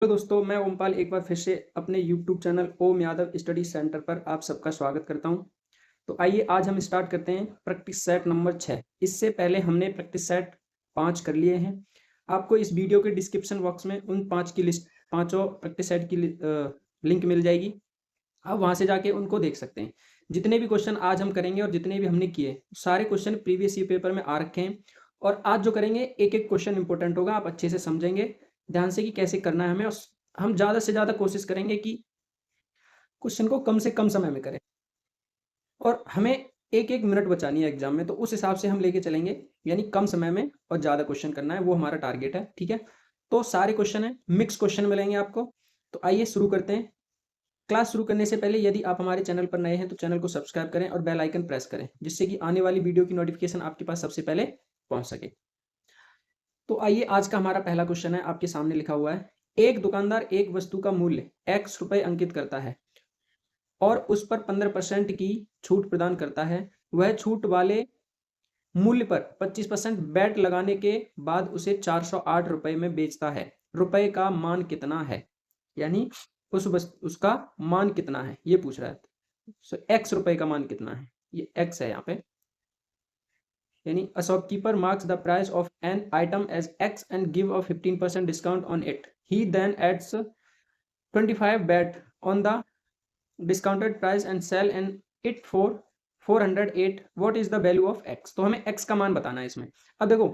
तो दोस्तों मैं ओमपाल एक बार फिर से अपने YouTube चैनल ओम यादव स्टडी सेंटर पर आप सबका स्वागत करता हूं। तो आइए आज हम स्टार्ट करते हैं प्रैक्टिस सेट नंबर 6। इससे पहले हमने प्रैक्टिस सेट 5 कर लिए हैं। आपको इस वीडियो के डिस्क्रिप्शन बॉक्स में उन 5 की लिस्ट पांचों प्रैक्टिस सेट की लिंक मिल जाएगी। आप वहां से जाके उनको देख सकते हैं। जितने भी क्वेश्चन आज हम करेंगे और जितने भी हमने किए सारे क्वेश्चन प्रीवियस ईयर पेपर में आ रखे हैं। और आज जो करेंगे एक एक क्वेश्चन इंपॉर्टेंट होगा, आप अच्छे से समझेंगे ध्यान से कि कैसे करना है हमें। और हम ज़्यादा से ज़्यादा कोशिश करेंगे कि क्वेश्चन को कम से कम समय में करें और हमें एक एक मिनट बचानी है एग्जाम में, तो उस हिसाब से हम लेके चलेंगे। यानी कम समय में और ज़्यादा क्वेश्चन करना है, वो हमारा टारगेट है। ठीक है, तो सारे क्वेश्चन हैं, मिक्स क्वेश्चन मिलेंगे आपको। तो आइए शुरू करते हैं। क्लास शुरू करने से पहले यदि आप हमारे चैनल पर नए हैं तो चैनल को सब्सक्राइब करें और बेल आइकन प्रेस करें, जिससे कि आने वाली वीडियो की नोटिफिकेशन आपके पास सबसे पहले पहुंच सके। तो आइए आज का हमारा पहला क्वेश्चन है, आपके सामने लिखा हुआ है। एक दुकानदार एक वस्तु का मूल्य x रुपए अंकित करता है और उस पर 15% की छूट प्रदान करता है। वह छूट वाले मूल्य पर 25% बैट लगाने के बाद उसे 408 रुपए में बेचता है। रुपए का मान कितना है? यानी उसका मान कितना है ये पूछ रहा है। सो x रुपए का मान कितना है, ये x है यहाँ पे। यानी a shopkeeper marks the price of an item as x and give a 15% discount on it. He then adds 25 bet on the discounted price and sell and it for 408. What is the value of x? तो हमें x का मान बताना है इसमें। अब देखो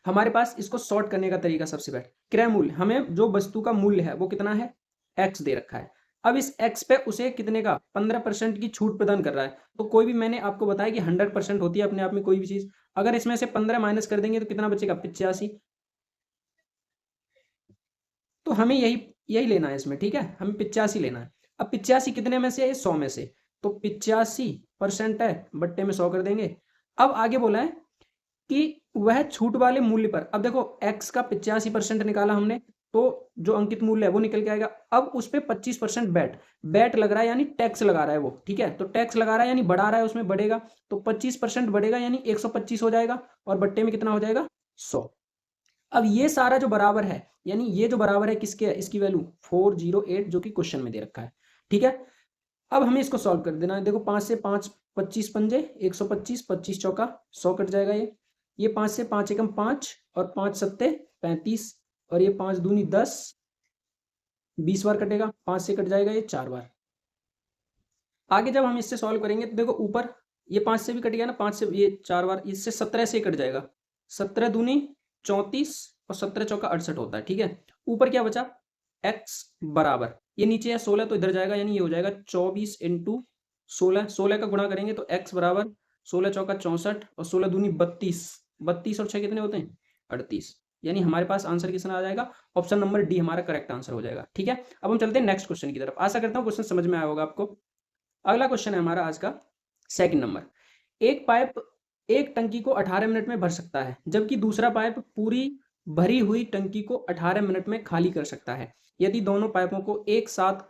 हमारे पास इसको सॉर्ट करने का तरीका सबसे पहले क्रय मूल्य, हमें जो वस्तु का मूल्य है वो कितना है, x दे रखा है। अब इस x पे उसे कितने का 15% की छूट प्रदान कर रहा है। तो कोई भी, मैंने आपको बताया कि 100% होती है अपने आप में कोई भी चीज। अगर इसमें से 15 माइनस कर देंगे तो कितना बचेगा, 85। तो हमें यही यही लेना है इसमें। ठीक है, हमें 85 लेना है। अब 85 कितने में से है, 100 में से। तो 85% है, बट्टे में 100 कर देंगे। अब आगे बोला है कि वह छूट वाले मूल्य पर, अब देखो x का 85% निकाला हमने, तो जो अंकित मूल्य है वो निकल के आएगा। अब उस पर 25% बैट बैट लग रहा है, यानी टैक्स लगा रहा है वो। ठीक है, तो टैक्स लगा रहा है यानी बढ़ा रहा है, उसमें बढ़ेगा। तो 25% बढ़ेगा यानी 125 हो जाएगा और बट्टे में कितना हो जाएगा, 100। अब ये सारा जो बराबर है, यानी ये जो बराबर है किसके है, इसकी वैल्यू 408 जो कि क्वेश्चन में दे रखा है। ठीक है, अब हमें इसको सॉल्व कर देना है। देखो 5 से 5 25 पंजे 125, 25 चौका 100 कट जाएगा। ये 5 से 5 एकम 5 और 5 सत्ते 35 और ये 5 दूनी 10, 20 बार कटेगा। 5 से कट जाएगा ये 4 बार। आगे जब हम इससे सॉल्व करेंगे तो देखो ऊपर ये 5 से भी कट गया ना, 5 से ये 4 बार, इससे 17 से कट जाएगा। 17 दूनी 34 और 17 चौका 68 होता है। ठीक है, ऊपर क्या बचा, x बराबर, ये नीचे है 16 तो इधर जाएगा, यानी ये हो जाएगा 24 इंटू 16। 16 का गुणा करेंगे तो x बराबर 16 चौका 64 और 16 दूनी 32। 32 और 6 कितने होते हैं, 38। यानी हमारे पास आंसर कितना आ जाएगा, ऑप्शन नंबर डी हमारा करेक्ट आंसर हो जाएगा। ठीक है, अब हम चलते हैं नेक्स्ट क्वेश्चन की तरफ। आशा करता हूँ क्वेश्चन समझ में आया होगा आपको। अगला क्वेश्चन है हमारा आज का सेकंड नंबर। एक पाइप एक टंकी को 18 मिनट में भर सकता है, जबकि दूसरा पाइप पूरी भरी हुई टंकी को 18 मिनट में खाली कर सकता है। यदि दोनों पाइपों को एक साथ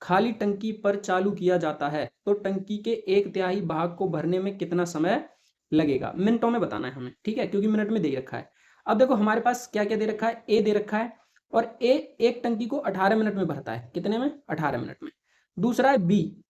खाली टंकी पर चालू किया जाता है तो टंकी के 1/3 भाग को भरने में कितना समय लगेगा। मिनटों में बताना है हमें। ठीक है, क्योंकि मिनट में दे रखा है। अब देखो हमारे पास क्या क्या दे रखा है, ए दे रखा है और ए एक टंकी को 18 मिनट में भरता है। कितने में, 18 मिनट में। दूसरा है बी,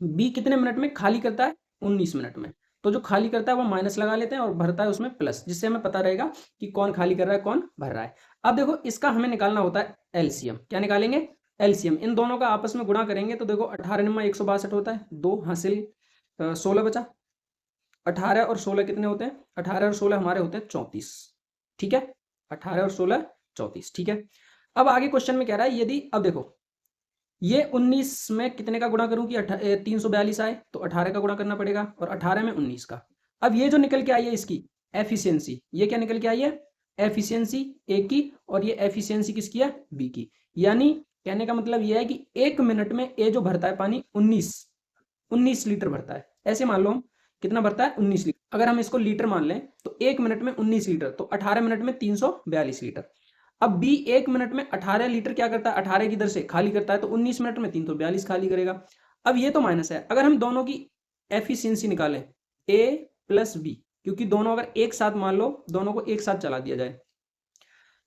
बी कितने मिनट में खाली करता है, 19 मिनट में। तो जो खाली करता है वो माइनस लगा लेते हैं और भरता है उसमें प्लस, जिससे हमें पता रहेगा कि कौन खाली कर रहा है कौन भर रहा है। अब देखो इसका हमें निकालना होता है एलसीएम। क्या निकालेंगे, एलसीएम। इन दोनों का आपस में गुणा करेंगे तो देखो 18 में 162 होता है, 2 हासिल 16 बचा। 18 और 16 कितने होते हैं, 18 और 16 हमारे होते हैं 34। ठीक है, 18 और 16 34। ठीक है, अब आगे क्वेश्चन में कह रहा है यदि, अब देखो ये 19 में कितने का गुणा करूं कि 342 आए, तो 18 का गुणा करना पड़ेगा और 18 में 19 का। अब ये जो निकल के आई है इसकी एफिशिएंसी, ये क्या निकल के आई है, एफिशिएंसी ए की, और ये एफिशिएंसी किसकी है, बी की। यानी कहने का मतलब ये है कि 1 मिनट में ए जो भरता है पानी 19 लीटर भरता है। ऐसे मान लो हम कितना भरता है, 19 लीटर। अगर हम इसको लीटर मान लें तो 1 मिनट में 19 लीटर, तो 18 मिनट में 342 लीटर। अब बी 1 मिनट में 18 लीटर क्या करता है, 18 की दर से खाली करता है, तो 19 मिनट में 342 खाली करेगा। अब ये तो माइनस है, अगर हम दोनों की एफिशिएंसी निकालें ए प्लस बी, क्योंकि दोनों अगर एक साथ मान लो, दोनों को एक साथ चला दिया जाए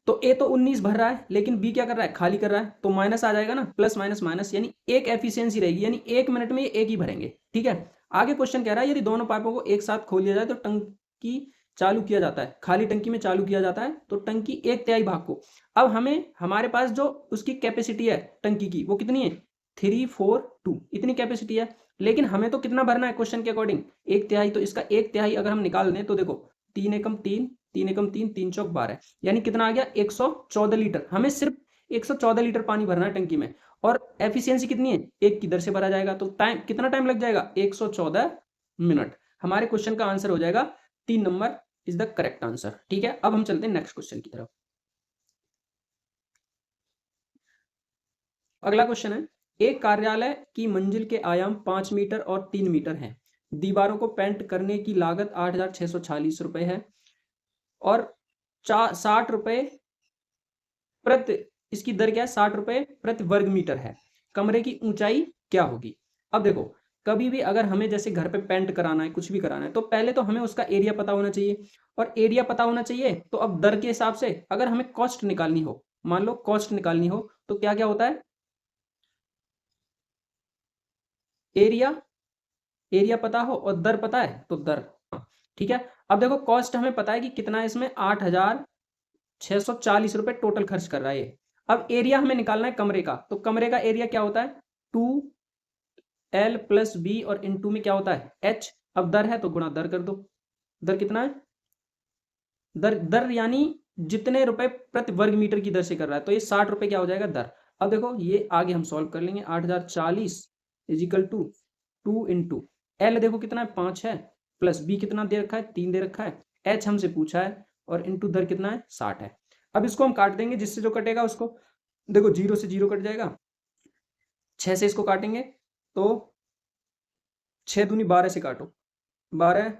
तो ए तो 19 भर रहा है, लेकिन बी क्या कर रहा है, खाली कर रहा है, तो माइनस आ जाएगा ना, प्लस माइनस माइनस, यानी एक एफिशिएंसी रहेगी, यानी 1 मिनट में ये एक ही भरेंगे। ठीक है, आगे क्वेश्चन कह रहा है यदि दोनों पाइपों को एक साथ खोल दिया जाए तो टंकी चालू किया जाता है, खाली टंकी में चालू किया जाता है तो टंकी 1/3 भाग को। अब हमें हमारे पास जो उसकी कैपेसिटी है टंकी की वो कितनी है, 342 इतनी कैपेसिटी है, लेकिन हमें तो कितना भरना है क्वेश्चन के अकॉर्डिंग, 1/3। तो इसका 1/3 अगर हम निकाल दें तो देखो 3 एकम 3, 3 एकम 3, 3 चौक 12, यानी कितना आ गया 114 लीटर। हमें सिर्फ 114 लीटर पानी भरना है टंकी में, और एफिशिएंसी कितनी है, एक किधर से भरा जाएगा, तो टाइम कितना टाइम लग जाएगा, 114 मिनट। हमारे क्वेश्चन का आंसर हो जाएगा 3 number is the correct answer. ठीक है, अब हम चलते हैं नेक्स्ट क्वेश्चन की तरफ। अगला क्वेश्चन है, एक कार्यालय की मंजिल के आयाम 5 मीटर और 3 मीटर हैं। दीवारों को पेंट करने की लागत 8,646 रुपए है और 60 रुपए प्रति, इसकी दर क्या है, 60 रुपए प्रति वर्ग मीटर है। कमरे की ऊंचाई क्या होगी। अब देखो, कभी भी अगर हमें जैसे घर पे पेंट कराना है, कुछ भी कराना है, तो पहले तो हमें उसका एरिया पता होना चाहिए, और एरिया पता होना चाहिए तो अब दर के हिसाब से अगर हमें कॉस्ट निकालनी हो, मान लो कॉस्ट निकालनी हो, तो क्या क्या होता है, एरिया, एरिया पता हो और दर पता है तो दर। ठीक है, अब देखो कॉस्ट हमें पता है कि कितना है, इसमें 8,640 रुपए टोटल खर्च कर रहा है ये। अब एरिया हमें निकालना है कमरे का, तो कमरे का एरिया क्या होता है, 2L + B और इनटू में क्या होता है H। अब दर है तो गुणा दर कर दो, दर कितना है, दर दर यानी जितने रुपए प्रति वर्ग मीटर की दर से कर रहा है, तो ये 60 रुपए क्या हो जाएगा दर। अब देखो ये आगे हम सॉल्व कर लेंगे, 8,040 इजिकल टू 2 इंटू एल देखो कितना है 5 है, प्लस बी कितना दे रखा है 3 दे रखा है, एच हमसे पूछा है, और इंटू दर कितना है 60 है। अब इसको हम काट देंगे, जिससे जो कटेगा उसको, देखो 0 से 0 कट जाएगा, 6 से इसको काटेंगे तो 6 दूनी 12 से काटो, 12,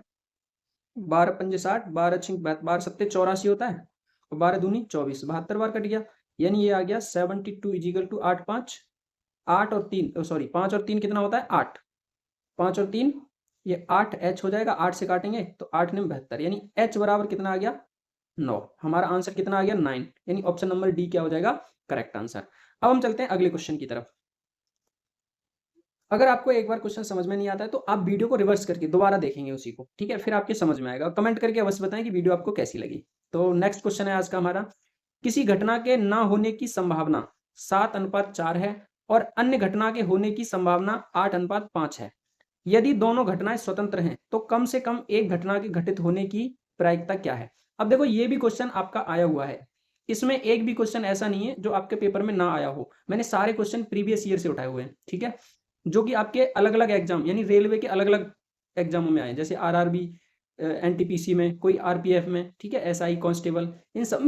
12 पंजे 60, 12 छिंक 12 सत्ते 84 होता है, और 12 दूनी 24, 72 बार कट गया, यानी ये आ गया 72 इजिकल टू 8 5, 8 और 3 सॉरी 5 और 3 कितना होता है 8, 5 और 3 ये 8 एच हो जाएगा, 8 से काटेंगे तो 8 ने 72, यानी एच बराबर कितना आ गया 9। हमारा आंसर कितना आ गया 9, यानी ऑप्शन नंबर डी क्या हो जाएगा करेक्ट आंसर। अब हम चलते हैं अगले क्वेश्चन की तरफ। अगर आपको एक बार क्वेश्चन समझ में नहीं आता है तो आप वीडियो को रिवर्स करके दोबारा देखेंगे उसी को, ठीक है, फिर आपके समझ में आएगा। कमेंट करके अवश्य बताएं कि वीडियो आपको कैसी लगी। तो नेक्स्ट क्वेश्चन है आज का हमारा, किसी घटना के ना होने की संभावना 7:4 है और अन्य घटना के होने की संभावना 8:5 है। यदि दोनों घटनाएं स्वतंत्र हैं तो कम से कम एक घटना के घटित होने की प्रायिकता क्या है। अब देखो ये भी क्वेश्चन आपका आया हुआ है, इसमें एक भी क्वेश्चन ऐसा नहीं है जो आपके पेपर में ना आया हो। मैंने सारे क्वेश्चन प्रीवियस ईयर से उठाए हुए हैं, ठीक है, जो कि आपके अलग अलग एग्जाम यानी रेलवे के अलग अलग एग्जामों में आए, जैसे आरआरबी, एनटीपीसी में, कोई आरपीएफ में, ठीक है, एसआई कांस्टेबल, इन सब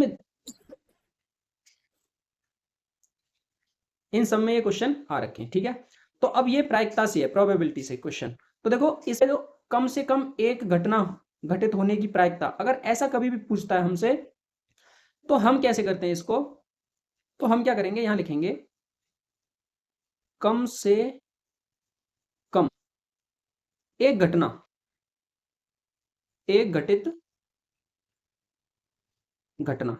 में ये क्वेश्चन आ रखे हैं। ठीक है, तो अब ये प्रायिकता से है, प्रोबेबिलिटी से क्वेश्चन। तो देखो इसे जो कम से कम एक घटना घटित होने की प्रायिकता, अगर ऐसा कभी भी पूछता है हमसे तो हम कैसे करते हैं इसको, तो हम क्या करेंगे, यहां लिखेंगे कम से कम एक घटना, एक घटित घटना।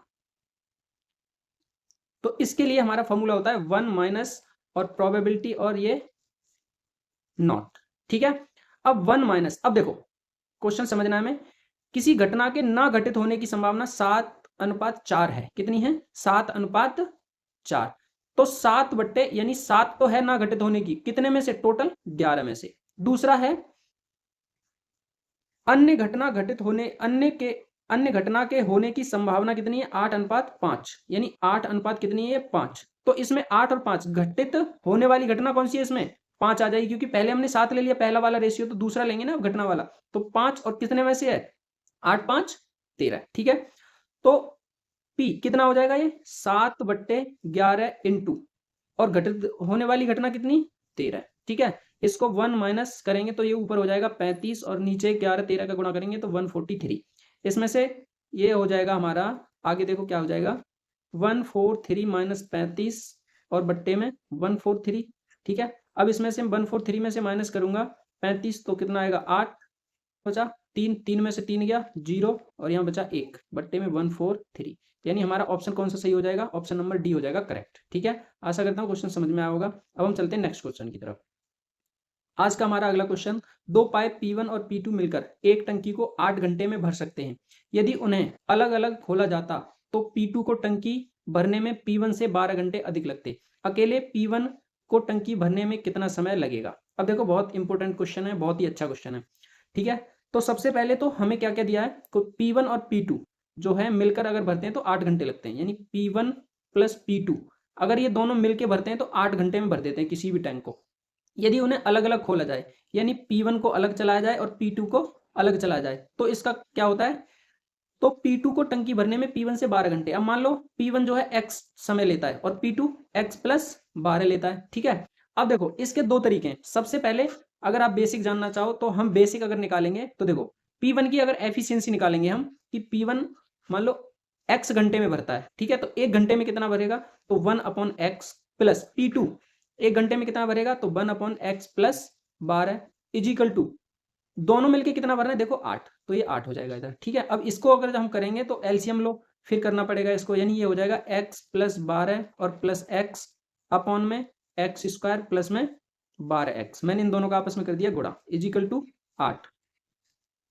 तो इसके लिए हमारा फॉर्मूला होता है 1 माइनस और प्रोबेबिलिटी और ये नॉट। ठीक है, अब 1 माइनस, अब देखो क्वेश्चन समझना है हमें, किसी घटना के ना घटित होने की संभावना 7:4 है, कितनी है 7:4, तो 7 बट्टे यानी 7 तो है ना घटित होने की, कितने में से, टोटल 11 में से। दूसरा है अन्य घटना घटित होने, अन्य घटना के होने की संभावना कितनी है 8:5, यानी 8 अनुपात कितनी है 5। तो इसमें 8 और 5 घटित होने वाली घटना कौन सी है, इसमें 5 आ जाएगी, क्योंकि पहले हमने 7 ले लिया पहला वाला रेशियो, तो दूसरा लेंगे ना घटना वाला, तो 5 और कितने में से है 8 5 13। ठीक है, तो पी कितना हो जाएगा, ये 7/11 इंटू, और घटित होने वाली घटना कितनी 13। ठीक है, इसको 1 माइनस करेंगे तो ये ऊपर हो जाएगा 35, और नीचे 11 13 का गुणा करेंगे तो 143। इसमें से ये हो जाएगा हमारा, आगे देखो क्या हो जाएगा 143 माइनस 35 और बट्टे में 143। ठीक है, अब इसमें से 143 में से माइनस करूंगा 35 तो कितना आएगा 8 बचा, 3 में से 3 गया 0, और यहाँ बचा 1 बट्टे में 143, यानी हमारा ऑप्शन कौन सा सही हो जाएगा, ऑप्शन नंबर डी हो जाएगा करेक्ट। ठीक है, आशा करता हूँ क्वेश्चन समझ में आया होगा। अब हम चलते हैं नेक्स्ट क्वेश्चन की तरफ। आज का हमारा अगला क्वेश्चन, दो पाइप P1 और P2 मिलकर एक टंकी को 8 घंटे में भर सकते हैं। यदि उन्हें अलग अलग खोला जाता तो P2 को टंकी भरने में P1 से 12 घंटे अधिक लगते। अकेले P1 को टंकी भरने में कितना समय लगेगा। अब देखो बहुत इंपॉर्टेंट क्वेश्चन है, बहुत ही अच्छा क्वेश्चन है। ठीक है, तो सबसे पहले तो हमें क्या क्या दिया है, P1 और P2 जो है मिलकर अगर भरते हैं तो 8 घंटे लगते हैं, यानी P1 प्लस P2 अगर ये दोनों मिलकर भरते हैं तो 8 घंटे में भर देते हैं किसी भी टैंक को। यदि उन्हें अलग अलग खोला जाए, यानी P1 को अलग चलाया जाए और P2 को अलग चलाया जाए, तो इसका क्या होता है, तो P2 को टंकी भरने में P1 से 12 घंटे। अब मान लो P1 जो है x समय लेता है और P2 x प्लस 12 लेता है। ठीक है, अब देखो इसके दो तरीके हैं। सबसे पहले अगर आप बेसिक जानना चाहो तो हम बेसिक अगर निकालेंगे तो देखो P1 की अगर एफिशिएंसी निकालेंगे हम कि P1 मान लो x घंटे में भरता है। ठीक है, तो एक घंटे में कितना भरेगा, तो 1/x प्लस P2 एक घंटे में कितना भरेगा, तो 1/x प्लस 12 इजिकल टू दोनों मिलके कितना भरना है, देखो 8, तो ये 8 हो जाएगा इधर। ठीक है, अब इसको अगर हम करेंगे तो एलसीएम लो फिर करना पड़ेगा इसको, यानी ये हो जाएगा x प्लस 12 और प्लस x अपॉन में एक्स स्क्वायर प्लस में 12x। मैंने इन दोनों का आपस में कर दिया गुणा इजिकल टू 8।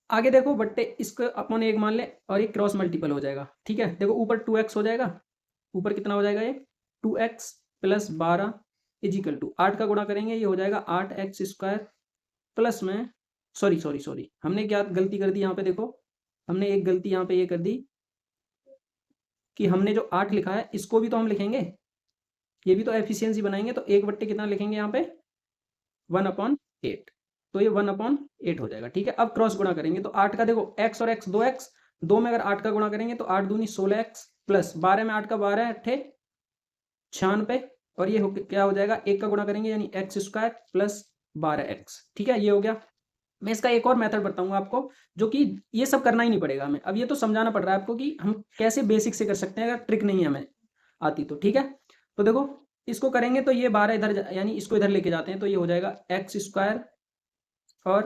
आगे देखो बट्टे इसको अपॉन एक मान ले और ये क्रॉस मल्टीपल हो जाएगा। ठीक है, देखो ऊपर 2x हो जाएगा, ऊपर कितना हो जाएगा, ये 2x प्लस 12 इजिकल टू 8 का गुणा करेंगे, ये हो जाएगा 8x स्क्वायर प्लस में सॉरी हमने क्या गलती कर दी यहाँ पे, देखो हमने एक गलती यहाँ पे ये कर दी कि हमने जो 8 लिखा है इसको भी तो हम लिखेंगे, ये भी तो एफिशिएंसी बनाएंगे, तो एक बट्टे कितना लिखेंगे यहाँ पे 1/8, तो ये 1/8 हो जाएगा। ठीक है, अब क्रॉस गुणा करेंगे तो 8 का देखो x और x 2x, 2 में अगर 8 का गुणा करेंगे तो 8 दूनी 16x प्लस 12 में 8 का 12 अट्ठे 96 और ये क्या हो जाएगा, एक का गुणा करेंगे यानी एक्स स्क्वायर प्लस 12x। ठीक है, ये हो गया। मैं इसका एक और मेथड बताऊंगा आपको, जो कि ये सब करना ही नहीं पड़ेगा हमें, अब ये तो समझाना पड़ रहा है आपको कि हम कैसे बेसिक से कर सकते हैं, अगर ट्रिक नहीं है हमें आती तो। ठीक है, तो देखो इसको करेंगे तो ये 12 इधर यानी इसको इधर लेके जाते हैं तो ये हो जाएगा एक्स स्क्वायर और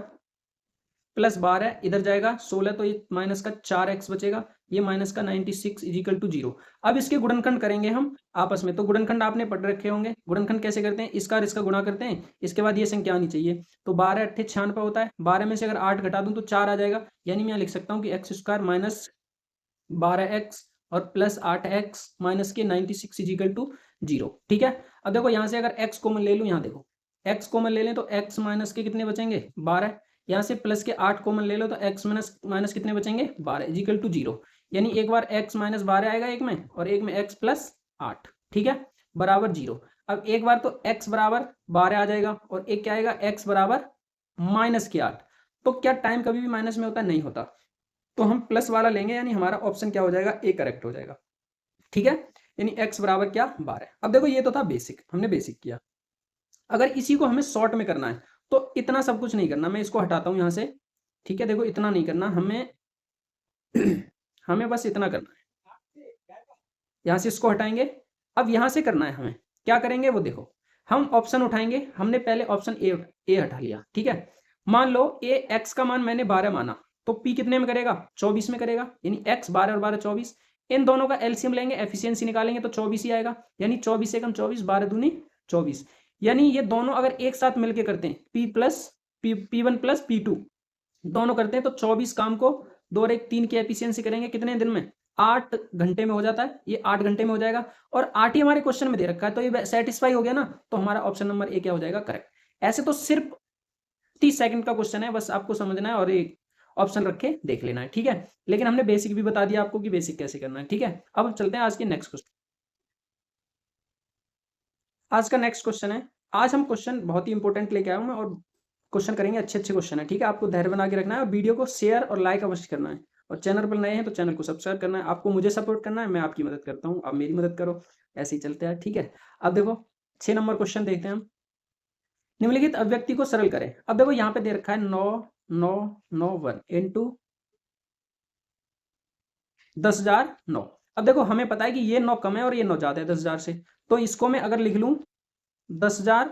प्लस 12 इधर जाएगा 16, तो ये माइनस का 4x बचेगा, ये माइनस का 96 इजिकल टू 0। अब इसके गुणनखंड करेंगे हम आपस में, तो गुणनखंड आपने पढ़ रखे होंगे। गुणनखंड कैसे करते हैं, इसका और इसका गुणा करते हैं, इसके बाद ये संख्या आनी चाहिए, तो 12 अट्ठे 96 होता है, 12 में से अगर 8 घटा दूं तो 4 आ जाएगा, यानी मैं यहाँ लिख सकता हूँ कि एक्स स्क्वायर माइनस 12x और प्लस 8x माइनस के 96 इजिकल टू 0। ठीक है, अब देखो यहाँ से अगर x कॉमन ले लूँ, यहाँ देखो x कॉमन ले लें तो x माइनस के कितने बचेंगे 12, यहाँ से प्लस के 8 कॉमन ले लो तो x माइनस कितने बचेंगे 12 इजिकल टू 0, यानी एक बार x माइनस 12 आएगा एक में और एक में x प्लस 8। ठीक है, बराबर 0। अब एक बार तो x बराबर 12 आ जाएगा और एक क्या आएगा x बराबर माइनस के 8। तो क्या टाइम कभी भी माइनस में होता है, नहीं होता, तो हम प्लस वाला लेंगे, यानी हमारा ऑप्शन क्या हो जाएगा, ए करेक्ट हो जाएगा। ठीक है, यानी x बराबर क्या 12। अब देखो ये तो था बेसिक, हमने बेसिक किया। अगर इसी को हमें शॉर्ट में करना है तो इतना सब कुछ नहीं करना, मैं इसको हटाता हूं यहां से। ठीक है, देखो इतना नहीं करना हमें हमें बस इतना करना है, यहां से इसको हटाएंगे। अब यहां से करना है हमें, क्या करेंगे वो देखो, हम ऑप्शन उठाएंगे, हमने पहले ऑप्शन ए हटा लिया। ठीक है, मान लो ए एक्स का मान मैंने 12 माना, तो पी कितने में करेगा 24 में करेगा, यानी एक्स 12 और 12 24, इन दोनों का एलसीएम लेंगे, एफिशिएंसी निकालेंगे तो 24 ही आएगा, यानी 24 एकम 24, 12 दूनी 24, यानी ये दोनों अगर एक साथ मिलके करते हैं P1 प्लस P2 दोनों करते हैं तो 24 काम को 2 और 1 3 की एफिशिएंसी करेंगे कितने दिन में, 8 घंटे में हो जाता है, ये 8 घंटे में हो जाएगा और 8 ही हमारे क्वेश्चन में दे रखा है, तो ये सेटिस्फाई हो गया ना, तो हमारा ऑप्शन नंबर ए क्या हो जाएगा करेक्ट। ऐसे तो सिर्फ 30 सेकंड का क्वेश्चन है, बस आपको समझना है और एक ऑप्शन रख के देख लेना है। ठीक है, लेकिन हमने बेसिक भी बता दिया आपको कि बेसिक कैसे करना है। ठीक है, अब चलते हैं आज के नेक्स्ट क्वेश्चन। आज का नेक्स्ट क्वेश्चन है, आज हम क्वेश्चन बहुत ही इंपॉर्टेंट लेके आया हूं मैं और क्वेश्चन करेंगे, अच्छे अच्छे क्वेश्चन है। ठीक है, आपको धैर्य बना के रखना है और वीडियो को शेयर और लाइक अवश्य करना है, और चैनल पर नए हैं तो चैनल को सब्सक्राइब करना है। आपको मुझे सपोर्ट करना है, मैं आपकी मदद करता हूँ, आप मेरी मदद करो, ऐसे ही चलते हैं। ठीक है, अब देखो 6 नंबर क्वेश्चन देखते हैं हम। निम्नलिखित अभिव्यक्ति को सरल करें। अब देखो यहाँ पे दे रखा है 9 9 9 1 इंटू 10,009। अब देखो हमें पता है कि ये 9 कम है और ये 9 ज्यादा है 10,000 से, तो इसको मैं अगर लिख लूं 10,000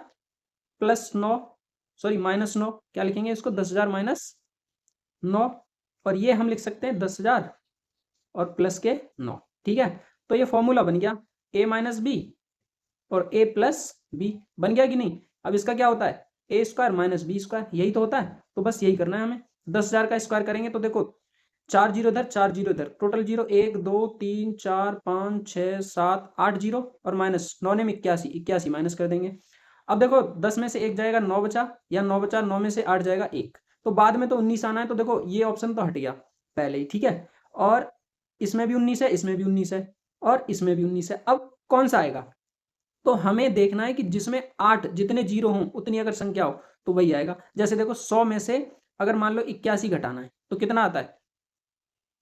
प्लस 9 सॉरी माइनस 9, क्या लिखेंगे इसको 10,000 माइनस 9, और ये हम लिख सकते हैं 10,000 और प्लस के 9। ठीक है, तो ये फॉर्मूला बन गया a माइनस बी और a प्लस बी, बन गया कि नहीं। अब इसका क्या होता है, ए स्क्वायर माइनस बी स्क्वायर, यही तो होता है। तो बस यही करना है हमें। 10,000 का स्क्वायर करेंगे तो देखो 4 जीरो इधर 4 जीरो इधर, टोटल जीरो 1 2 3 4 5 6 7 8 जीरो और माइनस 9 में 81, 81 माइनस कर देंगे। अब देखो 10 में से 1 जाएगा 9 बचा, या 9 बचा 9 में से 8 जाएगा 1, तो बाद में तो 19 आना है। तो देखो ये ऑप्शन तो हट गया पहले ही, ठीक है। और इसमें भी 19 है, इसमें भी 19 है और इसमें भी 19 है। अब कौन सा आएगा, तो हमें देखना है कि जिसमें 8 जितने जीरो हों उतनी अगर संख्या हो तो वही आएगा। जैसे देखो 100 में से अगर मान लो 81 घटाना है तो कितना आता है,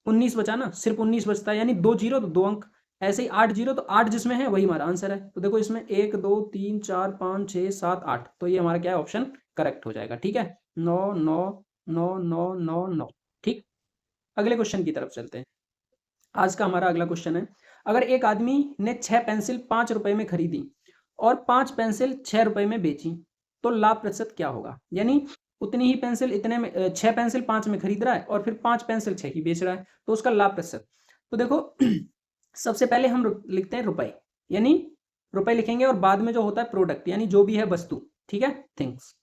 19 बचा ना, सिर्फ 19 बचता है, यानी 2 जीरो तो 2 अंक। ऐसे ही 8 जीरो, तो 8 जिसमें है वही हमारा आंसर है। तो देखो इसमें 1 2 3 4 5 6 7 8, तो ये हमारा क्या है, ऑप्शन करेक्ट हो जाएगा। ठीक है, 9 9 9 9 9 9। ठीक, अगले क्वेश्चन की तरफ चलते हैं। आज का हमारा अगला क्वेश्चन है, अगर एक आदमी ने 6 पेंसिल 5 रुपए में खरीदी और 5 पेंसिल 6 रुपए में बेची, तो लाभ प्रतिशत क्या होगा। यानी उतनी ही पेंसिल इतने में 6 पेंसिल 5 में खरीद रहा है और फिर 5 पेंसिल 6 की बेच रहा है, तो उसका लाभ प्रतिशत। तो देखो सबसे पहले हम लिखते हैं रुपए, यानी रुपए लिखेंगे और बाद में जो होता है प्रोडक्ट, यानी जो भी है वस्तु, ठीक है, थिंग्स,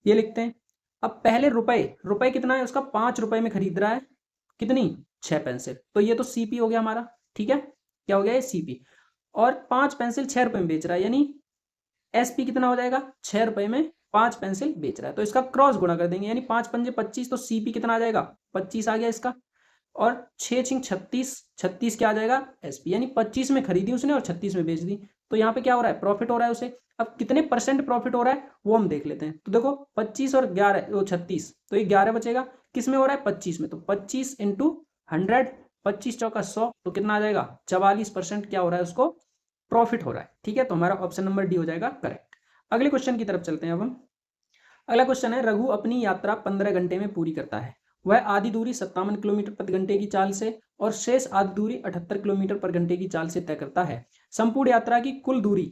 ये लिखते हैं। अब पहले रुपए, रुपए कितना है उसका, 5 रुपए में खरीद रहा है, कितनी, 6 पेंसिल, तो ये तो सीपी हो गया हमारा। ठीक है, क्या हो गया ये, सीपी। और 5 पेंसिल 6 रुपए में बेच रहा है, यानी एसपी कितना हो जाएगा, 6 रुपए में 5 पेंसिल बेच रहा है, तो इसका क्रॉस गुणा कर देंगे, यानी 5 पंजे 25, तो सीपी कितना आ जाएगा, 25 आ गया इसका। और 6 छिंग 36, 36 क्या आ जाएगा, एसपी, यानी 25 में खरीदी उसने और 36 में बेच दी। तो यहाँ पे क्या हो रहा है, प्रॉफिट हो रहा है उसे। अब कितने परसेंट प्रॉफिट हो रहा है वो हम देख लेते हैं। तो देखो 25 और 11 वो 36, तो ये 11 बचेगा, किस में हो रहा है, 25 में। तो 25 इंटू 100, 25 चौका 100, तो कितना आ जाएगा, 44% क्या हो रहा है उसको, प्रॉफिट हो रहा है। ठीक है, तो हमारा ऑप्शन नंबर डी हो जाएगा करेक्ट। अगले क्वेश्चन की तरफ चलते हैं अब हम। अगला क्वेश्चन है, रघु अपनी यात्रा 15 घंटे में पूरी करता है। वह आधी दूरी 57 किलोमीटर प्रति घंटे की चाल से और शेष आधी दूरी 78 किलोमीटर पर घंटे की चाल से तय करता है। संपूर्ण यात्रा की कुल दूरी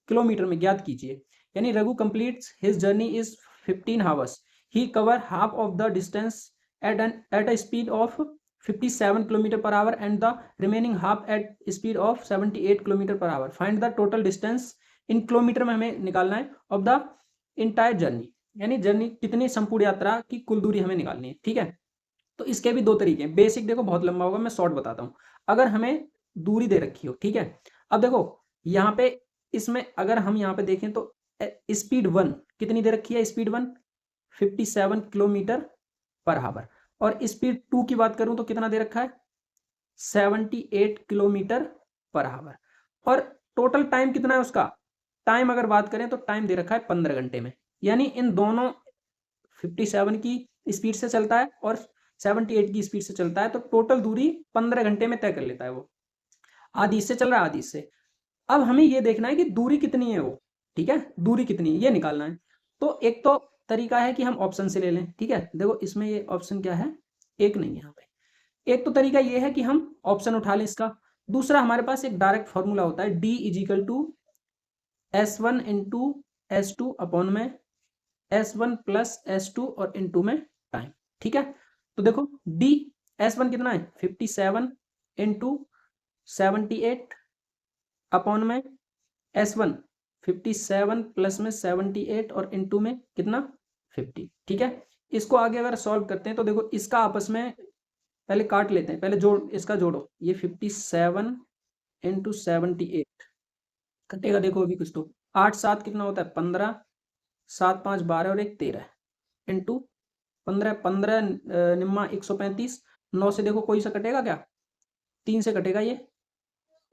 किलोमीटर में ज्ञात कीजिए। यानी Raghu completes his journey is 15 hours, he cover half of the distance at a speed of 57 kilometre per hour and the remaining half at speed of 78 kilometre per hour. Find the total distance, in kilometre में हमें निकालना है, of the entire journey, यानी journey कितनी, संपूर्ण यात्रा की कुल दूरी हमें निकालनी है। ठीक है, तो इसके भी दो तरीके हैं। बेसिक देखो बहुत लंबा होगा, मैं शॉर्ट बताता हूँ। अगर हमें दूरी दे रखी हो, ठीक है, अब देखो यहाँ पे इसमें अगर हम यहाँ पे देखें तो स्पीड 1 कितनी दे रखी है, स्पीड 1 57 किलोमीटर पर आवर, और स्पीड 2 की बात करूं तो कितना दे रखा है, 78 किलोमीटर पर आवर। और टोटल टाइम कितना है उसका, टाइम अगर बात करें तो टाइम दे रखा है 15 घंटे में। यानी इन दोनों 57 की स्पीड से चलता है और 78 की स्पीड से चलता है, तो टोटल दूरी 15 घंटे में तय कर लेता है वो। आधी इससे चल रहा है, आधी इससे। अब हमें ये देखना है कि दूरी कितनी है वो, ठीक है, दूरी कितनी है ये निकालना है। तो एक तो तरीका है कि हम ऑप्शन से ले लें, ठीक है, देखो इसमें ये ऑप्शन क्या है, एक नहीं है यहाँ पे। एक तो तरीका ये है कि हम ऑप्शन उठा लें इसका। दूसरा हमारे पास एक डायरेक्ट फॉर्मूला होता है, D is equal to S1 into S2 upon में S1 प्लस S2 और इंटू में टाइम। ठीक है, तो देखो डी S1 कितना है 57 इंटू 78 अपॉन में S1 57 प्लस में 78 और इंटू में कितना 50। ठीक है, इसको आगे अगर सॉल्व करते हैं तो देखो इसका आपस में पहले काट लेते हैं, पहले जोड़, इसका जोड़ो, ये 57 इंटू 78 कटेगा, देखो अभी कुछ तो 8 7 कितना होता है 15, 7 5 12 और 1 13 इंटू 15, 15 निम्मा 135, 9 से देखो कोई सा कटेगा क्या, 3 से कटेगा, ये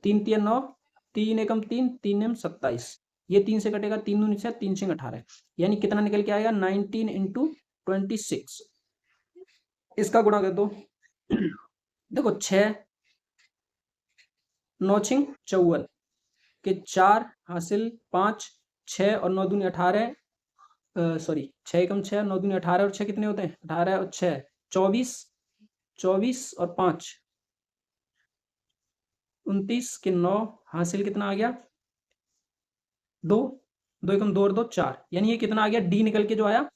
3 3 9, 3 एकम 3, 3 निम 27, ये 3 से कटेगा, 3 दूनी 6, 3 6 18, यानी कितना निकल के आएगा 19 इंटू 26। इसका गुणा कर दो, देखो 6 9 छिंग 54 के 4 हासिल 5, 6 और 9 दूनी 18, सॉरी 6 एकम 6, 9 दूनी 18 और 6 कितने होते हैं 18 और 6 24, 24 और 5 29 के 9 हासिल कितना आ गया 2, 2 एकम 2 और 2 4, यानी ये कितना आ गया, डी निकल के जो आया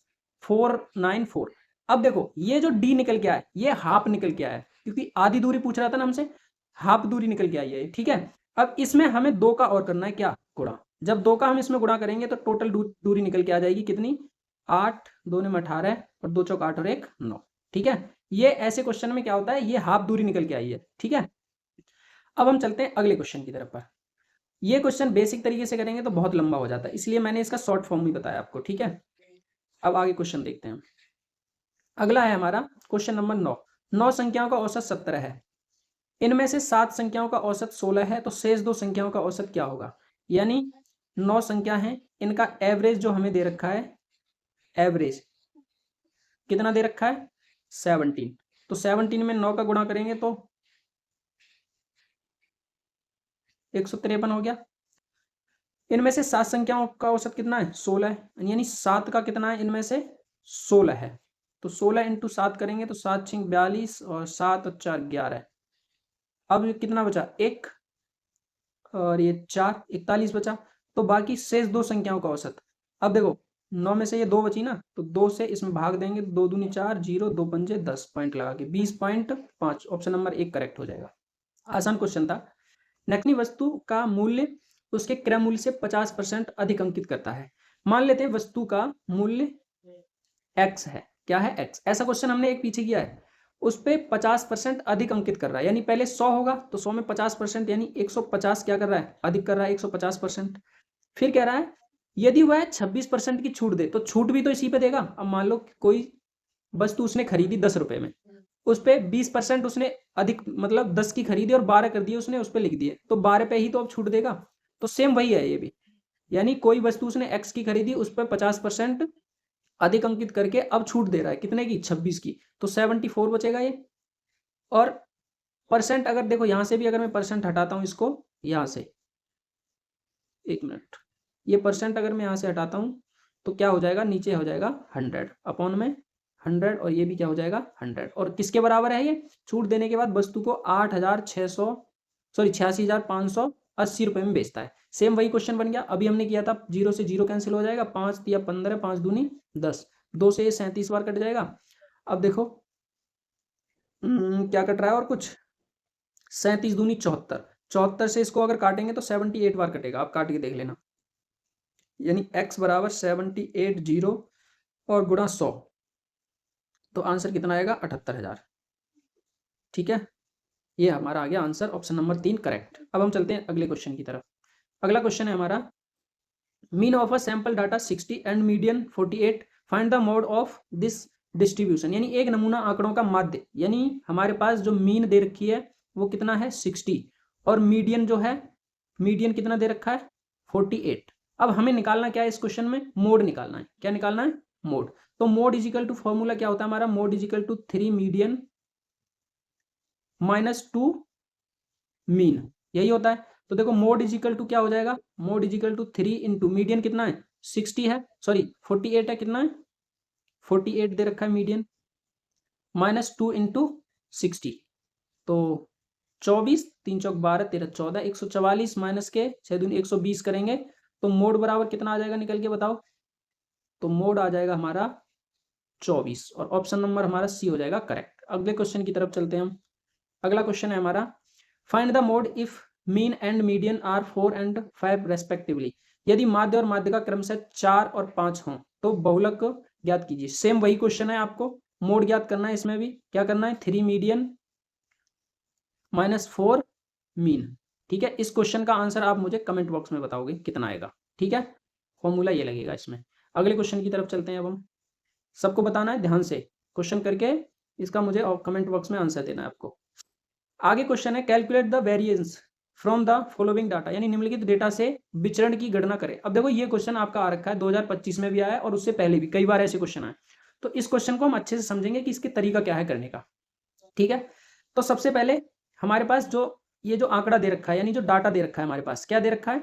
494। अब देखो ये जो डी निकल के आया ये हाफ निकल के आया, क्योंकि आधी दूरी पूछ रहा था ना हमसे, हाफ दूरी निकल के आई है, ठीक है। अब इसमें हमें 2 का और करना है क्या, गुणा। जब 2 का हम इसमें गुणा करेंगे तो टोटल दूरी निकल के आ जाएगी कितनी, 8, 2 में 18 और 2 चौक 8 और 1 9, ठीक है। ये ऐसे क्वेश्चन में क्या होता है, ये हाफ दूरी निकल के आई है, ठीक है। अब हम चलते हैं अगले क्वेश्चन की तरफ पर। ये क्वेश्चन बेसिक तरीके से करेंगे तो बहुत लंबा हो जाता है, इसलिए मैंने इसका शॉर्ट फॉर्म ही बताया आपको, ठीक है। अब आगे क्वेश्चन देखते हैं। अगला है हमारा क्वेश्चन नंबर 9। 9 संख्याओं का औसत 17 है, इनमें से 7 संख्याओं का औसत 16 है, तो शेष 2 संख्याओं का औसत क्या होगा। यानी 9 संख्या है, इनका एवरेज जो हमें दे रखा है, एवरेज कितना दे रखा है, 17। तो 17 में 9 का गुणा करेंगे तो 153 हो गया। इनमें से 7 संख्याओं का औसत कितना है, 16 है, यानी 7 का कितना है, इनमें से 16 है। तो 16 इंटू 7 करेंगे तो 7 6 42 और 7 और 4 11। अब कितना बचा, 1 और ये 4 41 बचा। तो बाकी शेष 2 संख्याओं का औसत। अब देखो 9 में से ये 2 बची ना, तो 2 से इसमें भाग देंगे, 2 दूनी 4, 0 2 पंजे 10, पॉइंट लगा के 20.5, ऑप्शन नंबर 1 करेक्ट हो जाएगा। आसान क्वेश्चन था। नकली वस्तु का मूल्य उसके क्रय मूल्य से 50% अधिक अंकित करता है। मान लेते हैं वस्तु का मूल्य x है, क्या है, x। ऐसा क्वेश्चन हमने एक पीछे किया है, उस पे 50% अधिक अंकित कर रहा है, यानी पहले 100 होगा तो 100 में 50% यानी 150 क्या कर रहा है, अधिक कर रहा है 150%। फिर कह रहा है यदि वह 26% की छूट दे, तो छूट भी तो इसी पे देगा। अब मान लो कोई वस्तु उसने खरीदी 10 रुपए में, उस पे 20% उसने अधिक, मतलब 10 की खरीदी और 12 कर दिए उसने, उस पे लिख दिए, तो 12 पे ही तो अब छूट देगा। तो सेम वही है ये भी, यानी कोई वस्तु उसने x की खरीदी, उस पर 50% अधिक अंकित करके अब छूट दे रहा है, कितने की, 26 की, तो 74 बचेगा ये। और परसेंट अगर देखो यहां से भी अगर मैं परसेंट हटाता हूं इसको, यहां से, एक मिनट, ये परसेंट अगर मैं यहां से हटाता हूं तो क्या हो जाएगा, नीचे हो जाएगा 100 अपॉन में 100, और ये भी क्या हो जाएगा 100। और किसके बराबर है ये, छूट देने के बाद वस्तु को 8600, सॉरी 86,580 रुपए में बेचता है। सेम वही क्वेश्चन बन गया, अभी हमने किया था, 0 से 0 कैंसिल हो जाएगा, 5 या 15, 5 दूनी 10, 2 से 37 बार कट जाएगा। अब देखो क्या कट रहा है, और कुछ 37 दूनी 74, 74 से इसको अगर काटेंगे तो 78 बार कटेगा, आप काट के देख लेना। यानी x बराबर 780 और गुणा 100, तो आंसर कितना आएगा, 78,000, ठीक है। ये हमारा आ गया आंसर, ऑप्शन नंबर 3 करेक्ट। अब हम चलते हैं अगले क्वेश्चन की तरफ। अगला क्वेश्चन है हमारा, mean of a sample data 60 and median 48, find the mode of this distribution. यानी एक नमूना आंकड़ों का माध्य, यानी हमारे पास जो मीन दे रखी है वो कितना है 60, और मीडियन जो है, मीडियन कितना दे रखा है 48। अब हमें निकालना क्या है इस क्वेश्चन में, मोड निकालना है। क्या निकालना है, मोड। तो मोड इजिकल टू फॉर्मूला क्या होता है हमारा, mode is equal to 3 median minus 2 mean, यही होता है। तो देखो मोड इजिकल टू क्या हो जाएगा, mode is equal to 3 into median कितना है 60 है, सॉरी 48 है, कितना है 48 दे रखा है मीडियन, माइनस 2 इंटू 60, तो 24, 3 चौक 12, 13 14, 144 माइनस के 6 दूनी 120 करेंगे तो मोड बराबर कितना आ जाएगा, निकल के बताओ। तो मोड आ जाएगा हमारा 24, और ऑप्शन नंबर हमारा सी हो जाएगा करेक्ट। अगले क्वेश्चन की तरफ चलते हैं हम। अगला क्वेश्चन है हमारा, find the mode if mean and median are 4 and 5 respectively. यदि माध्य और माध्य का क्रमशः 4 और 5 हों तो बहुलक ज्ञात कीजिए। सेम वही क्वेश्चन है, आपको मोड ज्ञात करना है। इसमें भी क्या करना है, 3 मीडियन माइनस 4 मीन, ठीक है। इस क्वेश्चन का आंसर आप मुझे कमेंट बॉक्स में बताओगे कितना आएगा, ठीक है। फॉर्मूला ये लगेगा इसमें। अगले क्वेश्चन की तरफ चलते हैं। अब हम सबको बताना है ध्यान से क्वेश्चन करके, इसका मुझे कमेंट बॉक्स में आंसर देना है आपको। आगे क्वेश्चन है, calculate the variance from the following data, यानी निम्नलिखित डेटा से विचरण की गणना करें। अब देखो ये क्वेश्चन आपका आ रखा है 2025 में भी आया है, और उससे पहले भी कई बार ऐसे क्वेश्चन आए। तो इस क्वेश्चन को हम अच्छे से समझेंगे कि इसके तरीका क्या है करने का, ठीक है। तो सबसे पहले हमारे पास जो ये जो आंकड़ा दे रखा है, यानी जो डाटा दे रखा है हमारे पास, क्या दे रखा है,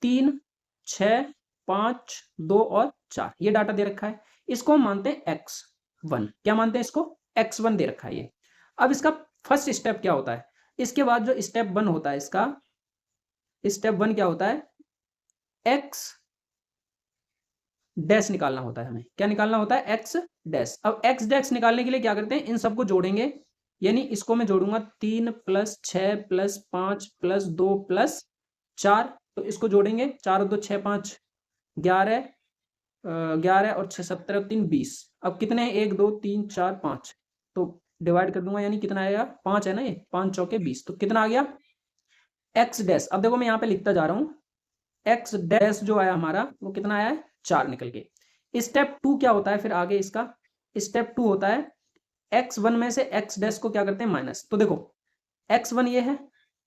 3 6 5 2 और 4, ये डाटा दे रखा है। इसको हम मानते हैं x1, क्या मानते हैं इसको, x1 दे रखा है ये। अब इसका फर्स्ट स्टेप क्या होता है, इसके बाद जो स्टेप 1 होता है, इसका स्टेप 1 क्या होता है, x डैश निकालना होता है हमें। क्या निकालना होता है, x डैश। अब x डैश निकालने के लिए क्या करते हैं, इन सबको जोड़ेंगे, यानी इसको मैं जोड़ूंगा 3 + 6 + 5 + 2 + 4, तो इसको जोड़ेंगे 4 और 2 6 5 11, 11 और 6 17 और 3 20। अब कितने हैं 1 2 3 4 5, तो डिवाइड कर दूंगा, यानी कितना आएगा 5 है ना, ये 5 चौके 20, तो कितना आ गया एक्स डैश। अब देखो मैं यहाँ पे लिखता जा रहा हूँ, एक्स डैश जो आया हमारा वो कितना आया है 4 निकल के। स्टेप 2 क्या होता है फिर आगे इसका, स्टेप 2 होता है x1 में से x डैश को क्या करते हैं माइनस। तो देखो x1 ये है,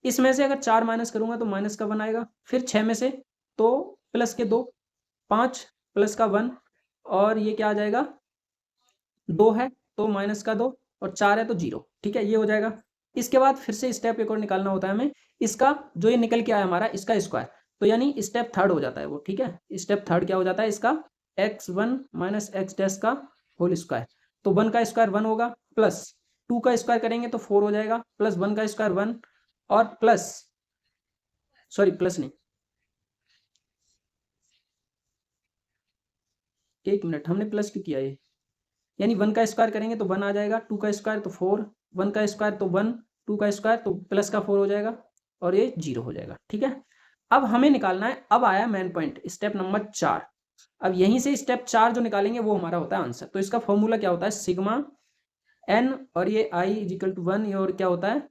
इसमें से अगर 4 माइनस करूंगा तो माइनस का 1 आएगा, फिर 6 में से तो प्लस के 2, 5 प्लस का 1, और ये क्या आ जाएगा 2 है तो माइनस का 2, और 4 है तो 0, ठीक है ये हो जाएगा। इसके बाद फिर से स्टेप एक और निकालना होता है हमें, इसका जो ये निकल के आया हमारा इसका स्क्वायर, तो यानी स्टेप थर्ड हो जाता है वो, ठीक है स्टेप थर्ड क्या हो जाता है इसका x1 माइनस एक्स डैश का होल स्क्वायर। तो 1 का स्क्वायर 1 होगा, प्लस 2 का स्क्वायर करेंगे तो 4 हो जाएगा, प्लस 1 का स्क्वायर 1, और प्लस सॉरी प्लस नहीं, एक मिनट हमने प्लस क्यों किया ये, यानी 1 का स्क्वायर करेंगे तो 1 आ जाएगा, 2 का स्क्वायर तो 4, 1 का स्क्वायर तो 1, 2 का स्क्वायर तो प्लस का 4 हो जाएगा, और ये 0 हो जाएगा, ठीक है। अब हमें निकालना है, अब आया मेन पॉइंट स्टेप नंबर 4। अब यहीं से स्टेप 4 जो निकालेंगे वो हमारा होता है आंसर। तो इसका फॉर्मूला क्या होता है सिग्मा n, और ये i = 1, ये और क्या होता है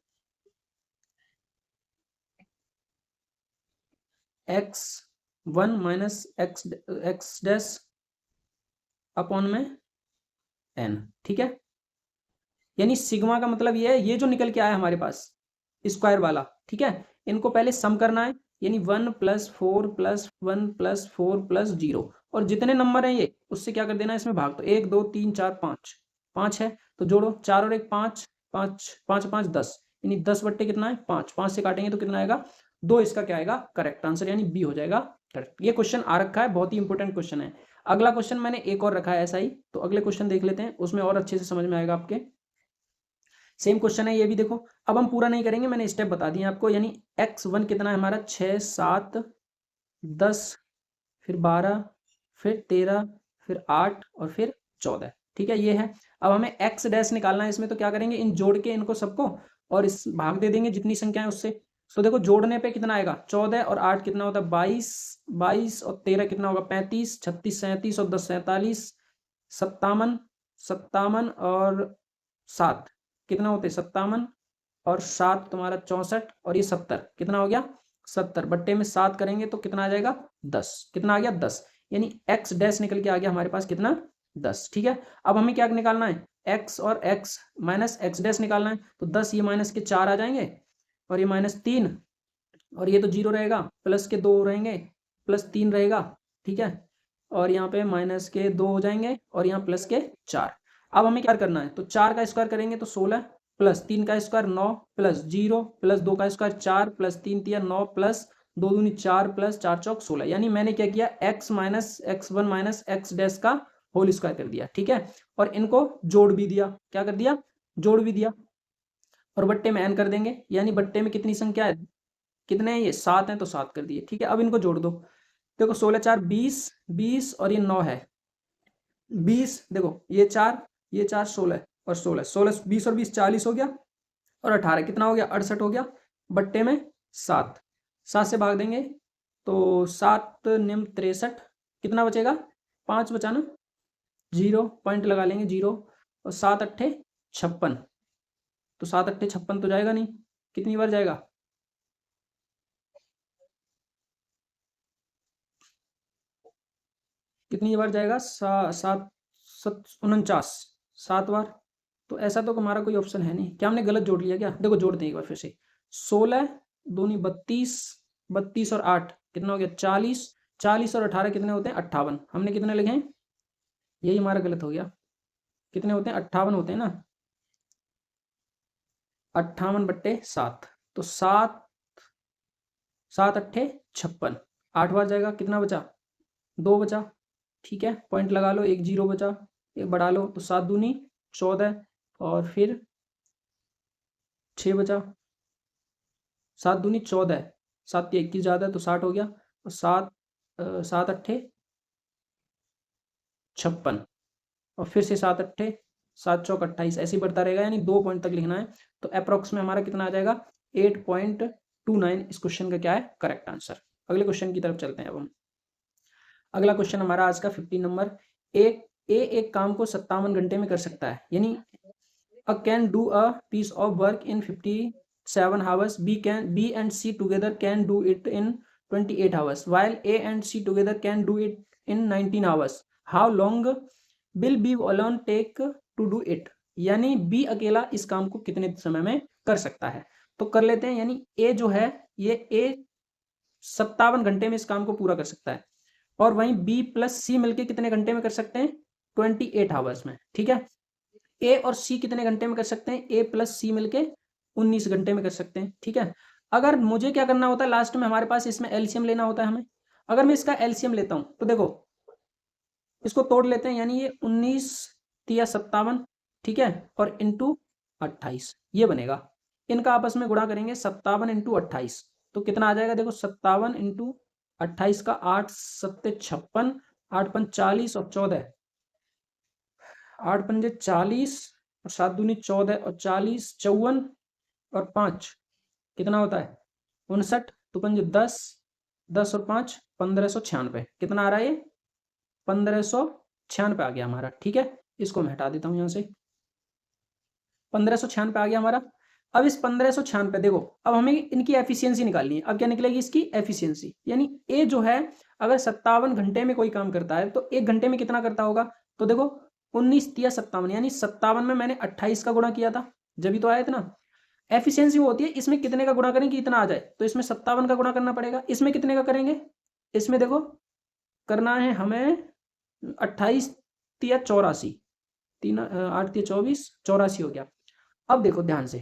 x1 minus x dash upon में n, ठीक है। यानी सिग्मा का मतलब ये है, ये जो निकल के आया हमारे पास स्क्वायर वाला, ठीक है, इनको पहले सम करना है, यानी 1 + 4 + 1 + 4 + 0, और जितने नंबर हैं ये उससे क्या कर देना है इसमें भाग, तो 1 2 3 4 5, 5 है तो जोड़ो 4 और 1 5, 5 5 5 10, यानी 10 बट्टे कितना है 5, 5 से काटेंगे तो कितना आएगा 2, इसका क्या आएगा करेक्ट आंसर, यानी बी हो जाएगा करेक्ट। ये क्वेश्चन आ रखा है, बहुत ही इंपॉर्टेंट क्वेश्चन है। अगला क्वेश्चन मैंने एक और रखा है ऐसा ही, तो अगले क्वेश्चन देख लेते हैं, उसमें और अच्छे से समझ में आएगा आपके। सेम क्वेश्चन है ये भी देखो, अब हम पूरा नहीं करेंगे, मैंने स्टेप बता दिए आपको। यानी x1 कितना है हमारा 6 7 10, फिर 12, फिर 13, फिर 8 और फिर 14, ठीक है ये है। अब हमें x डैश निकालना है इसमें, तो क्या करेंगे इन जोड़ के इनको सबको और इस भाग दे देंगे जितनी संख्या है उससे। तो देखो जोड़ने पे कितना आएगा 14 और 8 कितना होता है 22, 22 और 13 कितना होगा 35, 36 37 और 10 47, 57, 57 और 7 कितना होते 57, और 7 तुम्हारा 64, और ये 70 कितना हो गया 70, बट्टे में 7 करेंगे तो कितना आ जाएगा 10, कितना आ गया 10, यानी x डैश निकल के आ गया हमारे पास कितना 10, ठीक है। अब हमें क्या निकालना है x और x माइनस एक्स डैश निकालना है, तो 10 ये माइनस के 4 आ जाएंगे, और ये -3, और ये तो 0 रहेगा, प्लस के 2 रहेंगे, +3 रहेगा, ठीक है, और यहाँ पे माइनस के 2 हो जाएंगे, और यहाँ प्लस के 4। अब हमें क्या करना है, तो 4 का स्क्वायर करेंगे तो 16, प्लस 3 का स्क्वायर 9, प्लस 0, प्लस 2 का स्क्वायर 4, प्लस 3 तिया 9, प्लस 2 दूनी 4, प्लस 4 चौक 16, यानी मैंने क्या किया x minus x1 minus x dash का होल स्क्वायर कर दिया, ठीक है, और इनको जोड़ भी दिया, क्या कर दिया जोड़ भी दिया, और बट्टे में n कर देंगे, यानी बट्टे में कितनी संख्या है कितने हैं ये 7 हैं तो 7 कर दिए, ठीक है। अब इनको जोड़ दो, देखो 16 4 20, 20 और ये 9 है 20, देखो ये 4 16 और 16, 16 20 और 20 40 हो गया, और 18 कितना हो गया 68 हो गया, बट्टे में 7, 7 से भाग देंगे तो 7 निम 63, कितना बचेगा 5 बचा ना, 0 पॉइंट लगा लेंगे 0, और 7 अट्ठे 56, तो 7 अट्ठे 56 तो जाएगा नहीं, कितनी बार जाएगा कितनी बार जाएगा 7 7 49, 7 बार। तो ऐसा तो हमारा कोई ऑप्शन है नहीं, क्या हमने गलत जोड़ लिया क्या, देखो जोड़ दें एक बार फिर से, 16 दूनी 32, 32 और 8 कितना हो गया 40, 40 और 18 कितने होते हैं 58, हमने कितने लिखे हैं यही हमारा गलत हो गया, कितने होते हैं 58 होते हैं ना, 58 बट्टे 7, तो 7 7 अट्ठे 56, 8 बार जाएगा, कितना बचा 2 बचा, ठीक है पॉइंट लगा लो, एक 0 बचा, एक बढ़ा लो, तो 7 दूनी 14, और फिर 6 बचा, 7 दूनी 14, 7 की 21 ज़्यादा है तो 60 हो गया, और 7 7 अट्ठे 56, और फिर से 7 अट्ठे 7 चौक 28 ऐसे ही बढ़ता रहेगा, यानी 2 पॉइंट तक लिखना है। तो अप्रोक्स में हमारा कितना आ जाएगा 8.29 इस क्वेश्चन का क्या है करेक्ट आंसर। अगले क्वेश्चन की तरफ चलते हैं अब हम। अगला क्वेश्चन हमारा आज का 15 नंबर। एक काम को 57 घंटे में कर सकता है, यानी A can do a piece of work in 57 hours, B and C together can do it in 28 hours, while A and C together can do it in 19 hours, how long will B alone take to do it. यानी B अकेला इस काम को कितने समय में कर सकता है। तो कर लेते हैं, यानी ए जो है ये ए 57 घंटे में इस काम को पूरा कर सकता है, और वहीं बी प्लस सी मिलके कितने घंटे में कर सकते हैं 28 आवर्स में। ठीक है, ए और सी कितने घंटे में कर सकते हैं, ए प्लस सी मिलके 19 घंटे में कर सकते हैं। ठीक है, अगर मुझे क्या करना होता है लास्ट में हमारे पास इसमें एलसीएम लेना होता है हमें। अगर मैं इसका एलसीएम लेता हूं तो देखो इसको तोड़ लेते हैं, यानी ये 19 तिया 57, ठीक है, और इंटू 28 ये बनेगा। इनका आपस में गुणा करेंगे 57 इंटू 28, तो कितना आ जाएगा देखो 57 इंटू 28 का 8 सत्ते 56, 8 पंच 40 और 14, 8 पंजे 40 और 7 दूनी 14 और 40 54 और 5 कितना होता है 59, तो पंजे 10, 10 और 5 1596, कितना आ रहा है ये 1596 आ गया हमारा। ठीक है, इसको मैं हटा देता हूं यहां से, 1596 आ गया हमारा। अब इस 1596 देखो, अब हमें इनकी एफिशिएंसी निकालनी है। अब क्या निकलेगी इसकी एफिशिएंसी, यानी ए जो है अगर 57 घंटे में कोई काम करता है तो 1 घंटे में कितना करता होगा। तो देखो 19 तिया 57, यानी 57 में मैंने 28 का गुणा किया था, जब ही तो आया इतना। एफिशिएंसी वो होती है इसमें कितने का गुणा करें कि इतना आ जाए, तो इसमें 57 का गुणा करना पड़ेगा। इसमें कितने का करेंगे, इसमें देखो करना है हमें 28 तिया 84, 3 8 तिया 24, 84 हो गया। अब देखो ध्यान से,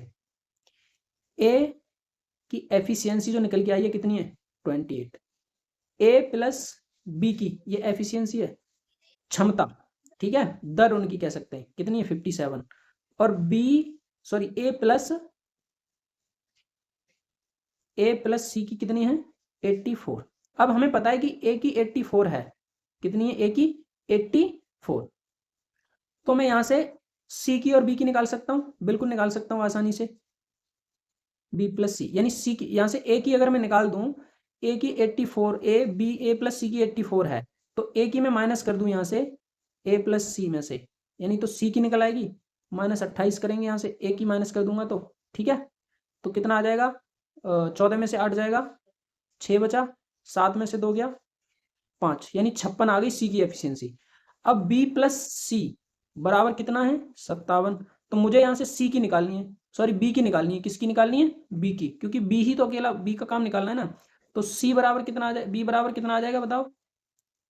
ए की एफिशिएंसी जो निकल के आई है कितनी है 28, ए प्लस बी की ये एफिशिएंसी है क्षमता, ठीक है, दर उनकी कह सकते हैं कितनी है 57, और बी सॉरी ए प्लस सी की कितनी है 84। अब हमें पता है कि ए की 84 है, कितनी है ए की 84, तो मैं यहां से सी की और बी की निकाल सकता हूं, बिल्कुल निकाल सकता हूं आसानी से, बी प्लस सी, यानी सी की यहां से ए की अगर मैं निकाल दूं, ए की 84, ए प्लस सी की 84 है, तो ए की मैं माइनस कर दूं यहां से ए प्लस सी में से, यानी तो सी की निकल आएगी, -28 करेंगे यहां से, ए की माइनस कर दूंगा तो, ठीक है, तो कितना आ जाएगा 14 में से 8 जाएगा, 6 बचा, 7 में से 2 गया 5, यानी 56 आ गई सी की एफिशिएंसी। अब बी प्लस सी बराबर कितना है 57, तो मुझे यहाँ से सी की निकालनी है, सॉरी बी की निकालनी है, किसकी निकालनी है बी की, क्योंकि बी ही तो अकेला बी का काम निकालना है ना। तो सी बराबर कितना आ जाए, बी बराबर कितना आ जाएगा बताओ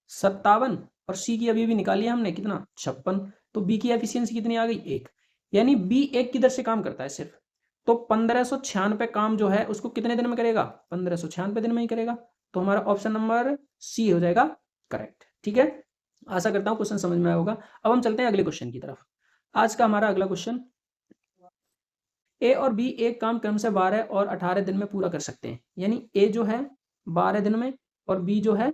57, और सी की अभी भी निकाली है हमने कितना 56, तो बी की एफिशिएंसी कितनी आ गई 1, यानी बी 1 की दर से काम करता है सिर्फ। तो 1596 काम जो है उसको कितने दिन में करेगा 1596 दिन में ही करेगा, तो हमारा ऑप्शन नंबर सी हो जाएगा करेक्ट। ठीक है, आशा करता हूँ क्वेश्चन समझ में आया होगा। अब हम चलते हैं अगले क्वेश्चन की तरफ। आज का हमारा अगला क्वेश्चन, ए और बी एक काम क्रम से 12 और 18 दिन में पूरा कर सकते हैं, यानी ए जो है 12 दिन में और बी जो है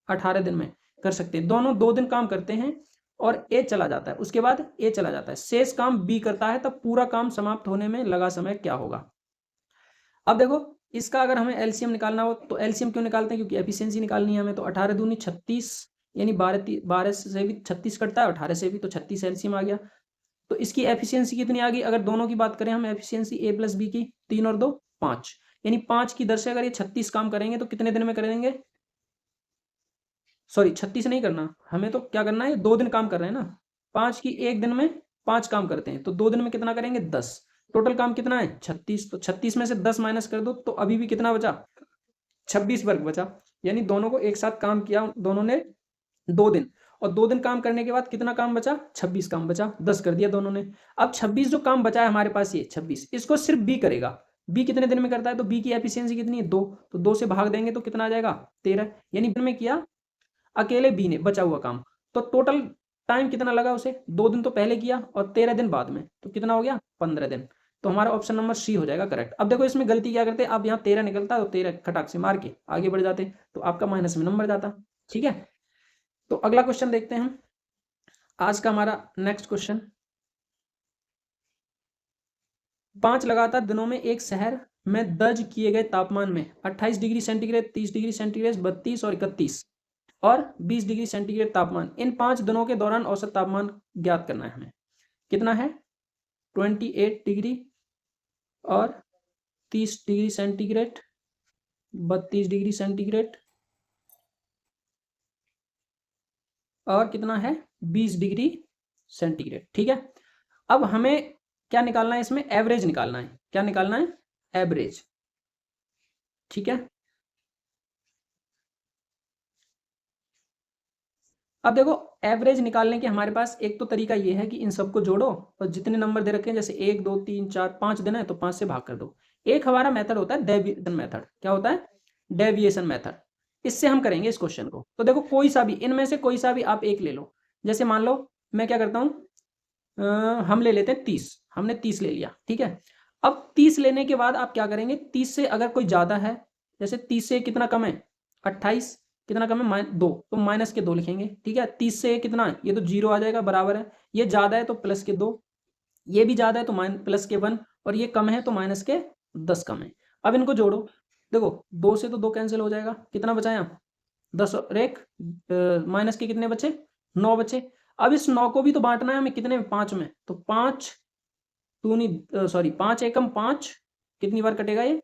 18 दिन में कर सकते हैं, दोनों 2 दिन काम करते हैं और ए चला जाता है, उसके बाद ए चला जाता है, शेष काम बी करता है, तब पूरा काम समाप्त होने में लगा समय क्या होगा। अब देखो इसका अगर हमें एलसीएम निकालना हो तो एलसीएम क्यों निकालते हैं, क्योंकि एफिशिएंसी निकालनी है हमें। तो 18 दूनी 36, यानी 12 से भी 36 कटता है, 18 से भी, तो 36 एलसीएम आ गया। तो इसकी एफिशिएंसी कितनी आ गई, अगर दोनों की बात करें हम एफिशिएंसी ए प्लस बी की, 3 और 2 5, यानी 5 की दर से अगर ये 36 काम करेंगे तो कितने दिन में करेंगे, सॉरी 36 नहीं करना हमें, तो क्या करना है 2 दिन काम कर रहे हैं ना, 5 की 1 दिन में 5 काम करते हैं, तो 2 दिन में कितना करेंगे 10, टोटल काम कितना है 36, तो 36 में से 10 माइनस कर दो तो अभी भी कितना बचा 26 वर्ग बचा, यानी दोनों को एक साथ काम किया दोनों ने 2 दिन, और 2 दिन काम करने के बाद कितना काम बचा 26 काम बचा, 10 कर दिया दोनों ने। अब 26 जो काम बचा है हमारे पास ये 26, इसको सिर्फ बी करेगा, बी कितने दिन में करता है, तो बी की एफिशिएंसी कितनी है 2, तो 2 से भाग देंगे तो कितना आ जाएगा 13, यानी दिन में किया अकेले बी ने बचा हुआ काम, तो टोटल टाइम कितना लगा उसे 2 दिन तो पहले किया और 13 दिन बाद में, तो कितना हो गया 15 दिन, तो हमारा ऑप्शन नंबर सी हो जाएगा करेक्ट। अब देखो इसमें गलती क्या करते, अब यहाँ 13 निकलता तो 13 खटाक से मार के आगे बढ़ जाते, तो आपका माइनस में नंबर जाता। ठीक है, तो अगला क्वेश्चन देखते हैं हम। आज का हमारा नेक्स्ट क्वेश्चन, 5 लगातार दिनों में एक शहर में दर्ज किए गए तापमान में 28 डिग्री सेंटीग्रेड, 30 डिग्री सेंटीग्रेड, 32 और 31 और 20 डिग्री सेंटीग्रेड तापमान, इन 5 दिनों के दौरान औसत तापमान ज्ञात करना है हमें। कितना है? 28 डिग्री और 30 डिग्री सेंटीग्रेड, 32 डिग्री सेंटीग्रेड और कितना है? 20 डिग्री सेंटीग्रेड। ठीक है, अब हमें क्या निकालना है? इसमें एवरेज निकालना है। क्या निकालना है? एवरेज। ठीक है, अब देखो एवरेज निकालने के हमारे पास एक तो तरीका ये है कि इन सबको जोड़ो और जितने नंबर दे रखे हैं, जैसे 1 2 3 4 5 देना है तो 5 से भाग कर दो। एक हमारा मेथड होता है डेविएशन मेथड। क्या होता है? Deviation method. इससे हम करेंगे इस क्वेश्चन को। तो देखो कोई सा भी इनमें से कोई सा भी आप एक ले लो। जैसे मान लो मैं क्या करता हूँ, हम ले लेते हैं 30। हमने 30 ले लिया। ठीक है, अब 30 लेने के बाद आप क्या करेंगे? 30 से अगर कोई ज्यादा है, जैसे 30 से कितना कम है? 28। कितना कम है? 2, तो माइनस के 2 लिखेंगे। ठीक है, 30 से कितना है? ये तो 0 आ जाएगा, बराबर है। ये ज्यादा है तो प्लस के 2, ये भी ज्यादा है तो प्लस के 1 और ये कम है तो माइनस के 10 कम है। अब इनको जोड़ो। देखो 2 से तो 2 कैंसिल हो जाएगा। कितना बचा यहाँ? 10 और 1, माइनस के कितने बचे? 9 बचे। अब इस 9 को भी तो बांटना है हमें कितने में? 5 में। तो 5 दूनी सॉरी 5 एकम 5, कितनी बार कटेगा ये?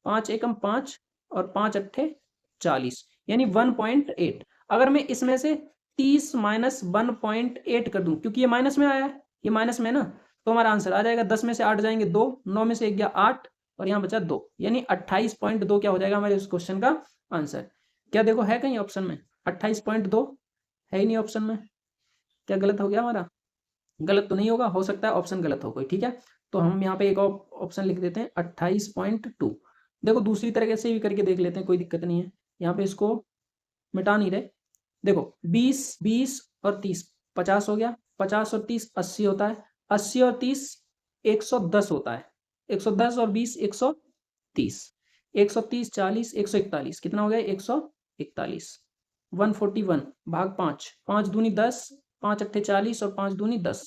5 एकम 5 और 5 अट्ठे 40, यानी 1.8। अगर मैं इसमें से 30 माइनस 1.8 कर दूं, क्योंकि ये माइनस में आया है, ये माइनस में ना, तो हमारा आंसर आ जाएगा 10 में से 8 जाएंगे 2, 9 में से 1 गया 8 और यहाँ बचा 2, यानी 28.2 क्या हो जाएगा हमारे इस क्वेश्चन का आंसर। क्या देखो है कहीं ऑप्शन में 28.2? है ही नहीं ऑप्शन में। क्या गलत हो गया हमारा? गलत तो नहीं होगा, हो सकता है ऑप्शन गलत हो कोई। ठीक है, तो हम यहाँ पे एक ऑप्शन लिख देते हैं 28.2। देखो दूसरी तरीके से भी करके देख लेते हैं, कोई दिक्कत नहीं है। यहाँ पे इसको मिटा नहीं रहे। देखो 20 और 30 50 हो गया, 50 और 30 80 होता है, 80 और 30 110 होता है, 110 और 20 130, 130 40 141, कितना हो गया? 141। 141 भाग 5, 5 दूनी 10, 5 अट्ठे 40 और 5 दूनी 10।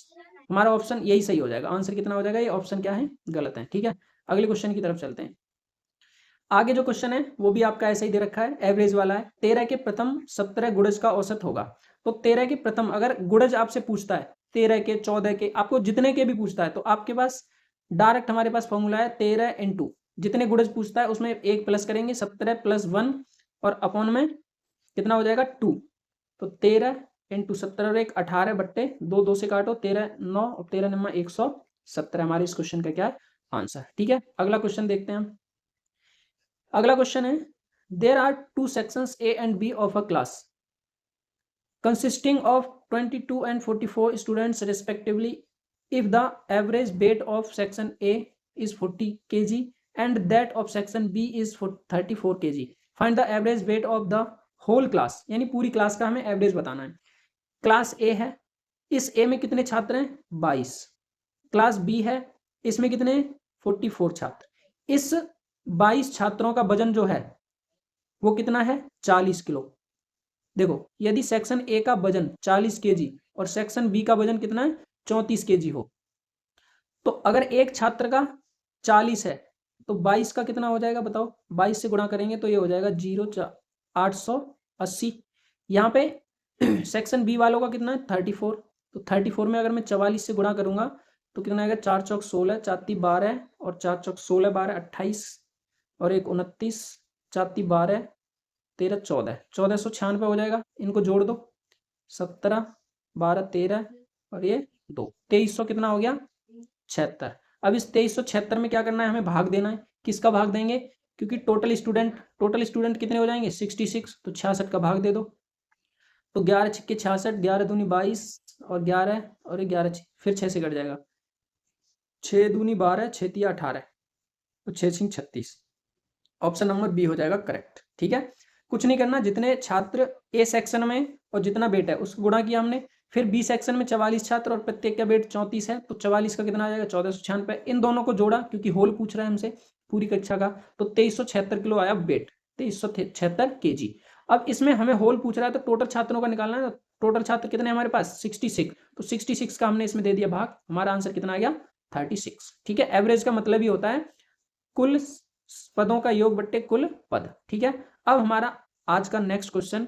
हमारा ऑप्शन यही सही हो जाएगा। आंसर कितना हो जाएगा? ये ऑप्शन क्या है? गलत है। ठीक है, अगले क्वेश्चन की तरफ चलते हैं। आगे जो क्वेश्चन है वो भी आपका ऐसे ही दे रखा है, एवरेज वाला है। 13 के प्रथम 17 गुणज का औसत होगा। तो 13 के प्रथम अगर गुणज आपसे पूछता है, 13 के 14 के, आपको जितने के भी पूछता है, तो आपके पास डायरेक्ट हमारे पास फॉर्मूला है 13 इंटू जितने गुणज पूछता है उसमें एक प्लस करेंगे, 17 प्लस 1 और अपॉन में कितना हो जाएगा? 2। तो 13 इंटू 17 और 1 18 बट्टे 2, 2 से काटो 13 9 और 13 नंबर 117 हमारे इस क्वेश्चन का क्या है? आंसर। ठीक है, अगला क्वेश्चन देखते हैं हम। अगला क्वेश्चन है, there are 2 sections A and B of a class consisting of 22 and 44 students respectively. If the average weight of section A is 40 kg and that of section B is 34 kg, find the average weight of the whole class. यानी पूरी class का हमें average बताना है। Class ए है, इस ए में कितने छात्र हैं? 22। क्लास बी है, इसमें कितने? 44 छात्र। इस 22 छात्रों का वजन जो है वो कितना है? 40 किलो। देखो यदि सेक्शन ए का वजन 40 केजी और सेक्शन बी का वजन कितना है? 34 केजी हो, तो अगर एक छात्र का 40 है तो 22 का कितना हो जाएगा बताओ? 22 से गुणा करेंगे तो ये हो जाएगा 880। यहाँ पे सेक्शन बी वालों का कितना है? 34। तो 34 में अगर मैं 44 से गुणा करूंगा तो कितना आएगा? 4 चौक 16, 4 ती 12 और 4 चौक 16 12 28 और 1 29, 4 ती 12 13 14, 1496 हो जाएगा। इनको जोड़ दो, 17 12 13 और ये 2, 2300 कितना हो गया? 76। अब इस 2376 में क्या करना है? हमें भाग देना है। किसका भाग देंगे? क्योंकि टोटल स्टूडेंट कितने हो जाएंगे? 66, तो 66 का भाग दे दो। तो 11 छक्के 66, 11 दूनी 22 और 11 और 11 फिर 6 से कट जाएगा, 6 दूनी 12, 6 तिया 18, तो 6 6 36। ऑप्शन नंबर बी हो जाएगा करेक्ट। ठीक है, कुछ नहीं करना, जितने छात्र ए सेक्शन में और जितना वेट है उसको गुणा किया हमने, फिर बी सेक्शन में 44 छात्र और प्रत्येक का वेट 34 है, तो 44 का कितना आ जाएगा? 1496। इन दोनों को जोड़ा क्योंकि होल पूछ रहा है हमसे पूरी कक्षा का, तो 2376 किलो आया वेट, 2376 केजी। अब इसमें हमें होल पूछ रहा है तो टोटल छात्रों का निकालना है। टोटल छात्र कितने हमारे पास? 66, तो 66 का हमने इसमें दे दिया भाग, हमारा आंसर कितना आ गया? 36। ठीक है, एवरेज का मतलब ही होता है कुल पदों का योग बट्टे कुल पद। ठीक है, अब हमारा आज का नेक्स्ट क्वेश्चन।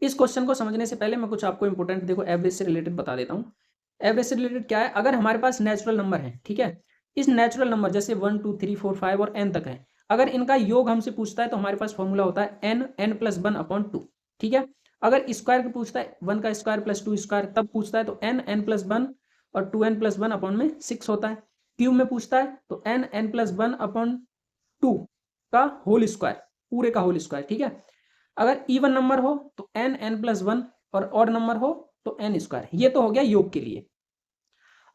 इस क्वेश्चन को समझने से पहले मैं कुछ आपको इंपॉर्टेंट देखो एवरेज से रिलेटेड बता देता हूँ। एवरेज से रिलेटेड क्या है, अगर हमारे पास नेचुरल नंबर है, ठीक है, इस नेचुरल नंबर जैसे 1 2 3 4 5 और n तक है, अगर इनका योग हमसे पूछता है तो हमारे पास फॉर्मूला होता है n+1/2। ठीक है, अगर स्क्वायर का पूछता है 1 का स्क्वायर प्लस 2 स्क्वायर तब पूछता है तो n+1 और 2n+1/6 होता है। क्यूब में पूछता है तो n+1/2 का होल स्क्वायर, पूरे का होल स्क्वायर। ठीक है, अगर इवन नंबर हो तो n+1 और ऑड नंबर हो तो n स्क्वायर। ये तो हो गया योग के लिए।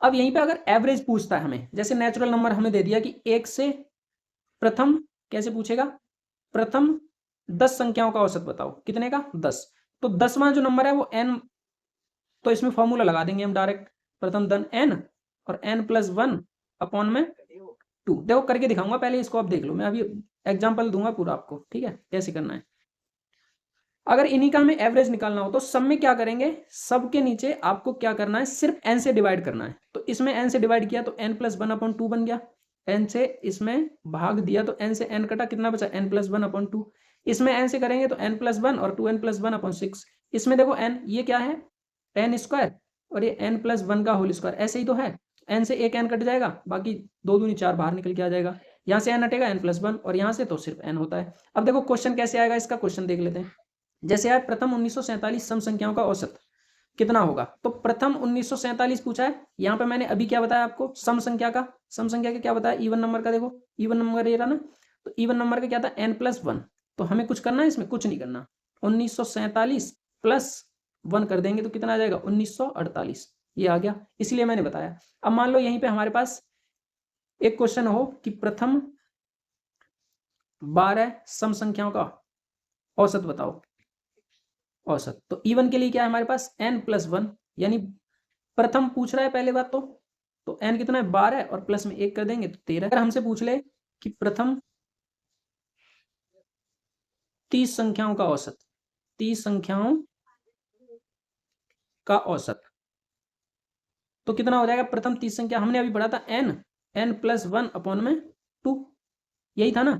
अब यहीं पे अगर एवरेज पूछता है हमें, जैसे नेचुरल नंबर हमें दे दिया कि 1 से प्रथम, कैसे पूछेगा, प्रथम 10 संख्याओं का औसत बताओ, कितने का, 10। तो 10वां जो नंबर है वो n, तो इसमें फॉर्मूला लगा देंगे हम डायरेक्ट, प्रथम धन n और n+1/2। देखो करके दिखाऊंगा, पहले इसको आप देख लो, मैं अभी एग्जाम्पल दूंगा पूरा आपको, ठीक है, कैसे करना है। अगर इन्हीं का हमें एवरेज निकालना हो तो सब में क्या करेंगे, सब के नीचे आपको क्या करना है, सिर्फ n से डिवाइड करना है। तो इसमें n से डिवाइड किया तो n+1/2 बन गया, n से इसमें भाग दिया तो n से n कटा, कितना बचा, n+1/2। इसमें n से करेंगे तो n+1 और 2n+1/6। इसमें देखो n ये क्या है, n स्क्वायर और ये n+1 का होल स्क्वायर, ऐसे ही तो है। n से एक n कट जाएगा, बाकी 2 दूनी 4 बाहर निकल के आ जाएगा, यहाँ से n हटेगा n+1 और यहाँ से तो सिर्फ n होता है। अब देखो क्वेश्चन कैसे आएगा, इसका क्वेश्चन देख लेते हैं। जैसे यार प्रथम 1947 सम संख्याओं का औसत कितना होगा, तो प्रथम 1947 पूछा है। यहाँ पे मैंने अभी क्या बताया आपको, सम संख्या का, सम संख्या का क्या बताया, इवन नंबर का। देखो इवन नंबर ये रहा ना, तो इवन नंबर का क्या था, n+1। तो हमें कुछ करना है इसमें, कुछ नहीं करना, 1947 + 1 कर देंगे तो कितना आ जाएगा, 1948। ये आ गया, इसलिए मैंने बताया। अब मान लो यहीं पे हमारे पास एक क्वेश्चन हो कि प्रथम 12 सम संख्याओं का औसत बताओ, औसत। तो इवन के लिए क्या है हमारे पास, n+1, यानी प्रथम पूछ रहा है पहले बात तो n कितना है, 12 और प्लस में 1 कर देंगे तो 13। अगर हमसे पूछ ले कि प्रथम 30 संख्याओं का औसत, 30 संख्याओं का औसत, तो कितना हो जाएगा, प्रथम 30 संख्या हमने अभी पढ़ा था n+1/2, यही था ना।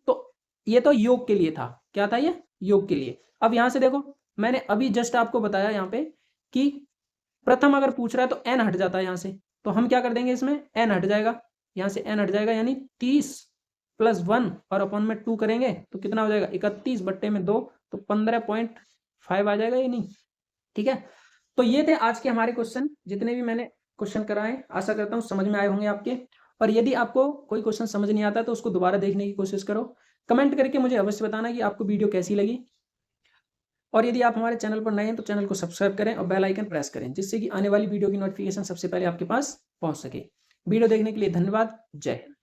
तो ये तो योग के लिए था, क्या था ये, योग के लिए। अब यहां से देखो, मैंने अभी जस्ट आपको बताया यहाँ पे कि प्रथम अगर पूछ रहा है तो n हट जाता है यहाँ से, तो हम क्या कर देंगे, इसमें n हट जाएगा, यहाँ से n हट जाएगा, यानी 30 + 1 और अपॉन में 2 करेंगे तो कितना हो जाएगा, 31/2, तो 15.5 आ जाएगा, ये नहीं। ठीक है, तो ये थे आज के हमारे क्वेश्चन, जितने भी मैंने क्वेश्चन कराए, आशा करता हूँ समझ में आए होंगे आपके। और यदि आपको कोई क्वेश्चन समझ नहीं आता तो उसको दोबारा देखने की कोशिश करो, कमेंट करके मुझे अवश्य बताना कि आपको वीडियो कैसी लगी। और यदि आप हमारे चैनल पर नए हैं तो चैनल को सब्सक्राइब करें और बेल आइकन प्रेस करें, जिससे कि आने वाली वीडियो की नोटिफिकेशन सबसे पहले आपके पास पहुंच सके। वीडियो देखने के लिए धन्यवाद, जय हिंद।